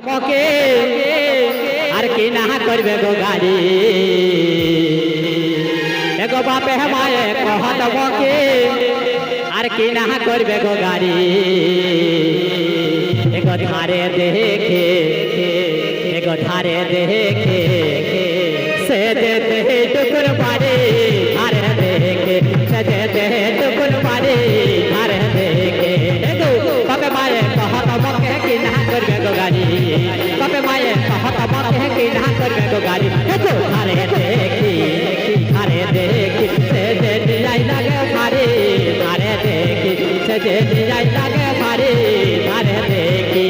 মকে আর কি না করবে গো গাড়ি এগো বাপে মায়ে কহত মকে আর কি না করবে গো গাড়ি এগো ধারে দেখে এগো ধারে দেখে সে যেতে টুকুর বাড়ি ধারে দেখে সে যেতে টুকুর বাড়ি ধারে দেখে এগো বাপে মায়ে কহত মকে কি না করবে গো গাড়ি বাপে মায়ে কহত মকে কি না করবে গো গাড়ি এগো ধারে দেখি ধারে দেখি সে যেতে যাই লাগে ভারি ধারে দেখি সে যেতে যাই লাগে ভারি ধারে দেখি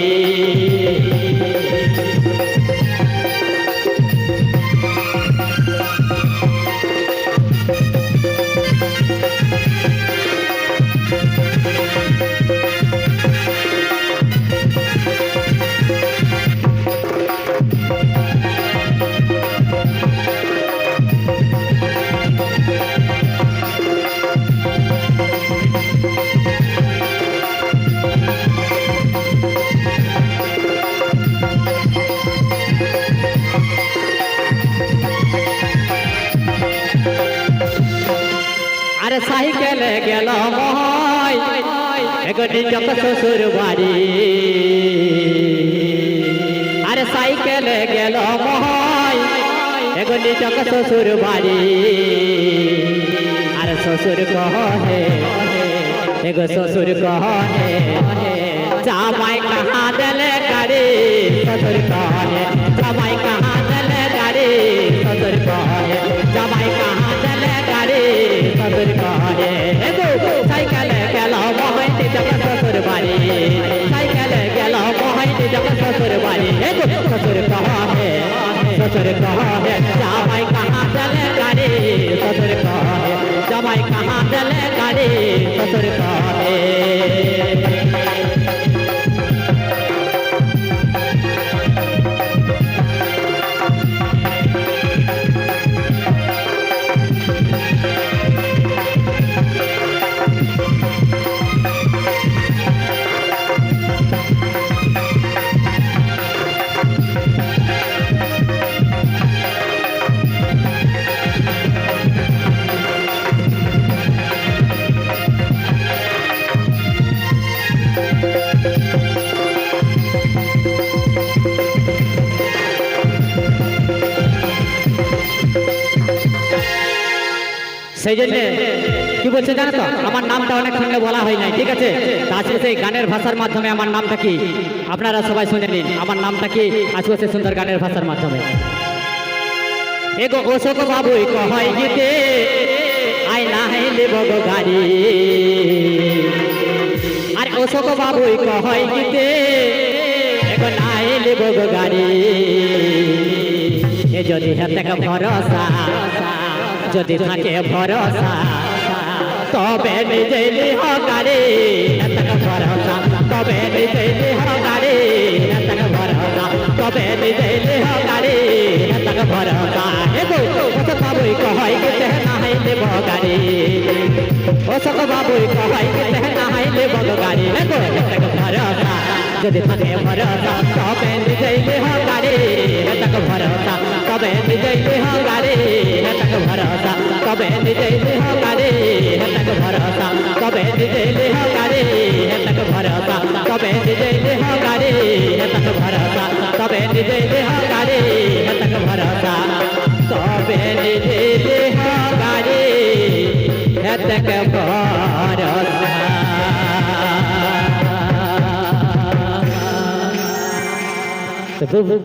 আরে সাইকেলে গেল মহাই এগো নিজক শ্বশুর বাড়ি আরে সাইকেলে গেল মহাই এগো নিজক শ্বশুর বাড়ি আরে শ্বশুর কহে এগো শ্বশুর কহে জামাই কাহা দিলে গাড়ি শ্বশুর কহে জামাই কাহা দিলে গাড়ি শ্বশুর কহে জামাই কাহা দিলে গাড়ি শ্বশুর কহে এগো সাইকেলে গেল মহাই নিজক শ্বশুর বাড়ি সাইকেলে গেল মহাই নিজক শ্বশুর বাড়ি এগো শ্বশুর কহে জামাই কাহা দিলে গাড়ি শ্বশুর কহে জামাই কাহা দিলে গাড়ি শ্বশুর কহে সেই জন্য কি বলছে জানো তো আমার নামটা অনেক সঙ্গে বলা হয় নাই ঠিক আছে আজকে সেই গানের ভাষার মাধ্যমে আমার নামটা কি আপনারা সবাই শুনে নিন আমার নামটা কি আজকে সেই সুন্দর গানের ভাষার মাধ্যমে এগো অশোক বাবুই কহাই গীতে আই নাই লেব গো গাড়ি আর অশোক বাবুই কহাই গীতে এগো নাই লেব গো গাড়ি এ যদি হাতে ভরসা যদি থাকে ভরসা তবে নিজে লিহ গাড়ি এতক ভরসা তবে নিজে লিহ গাড়ি এতক ভরসা তবে নিজে লিহ গাড়ি এতক ভরসা এগো অশোক বাবুই কহাই গীতে নাই লেব গাড়ি অশোক বাবুই কহাই গীতে নাই লেব গাড়ি এগো এতক ভরসা যদি থাকে ভরসা তবে নিজে লিহ গাড়ি এতক ভরসা তবে নিজে লিহ গাড়ি এতক ভরসা তবে নিজে লিহ গাড়ি এতক ভরসা তবে নিজে লিহ গাড়ি এতক ভরসা তবে নিজে লিহ গাড়ি এতক ভরসা তবে নিজে লিহ গাড়ি এতক ভরসা তবে নিজে লিহ গাড়ি এতক ভরসা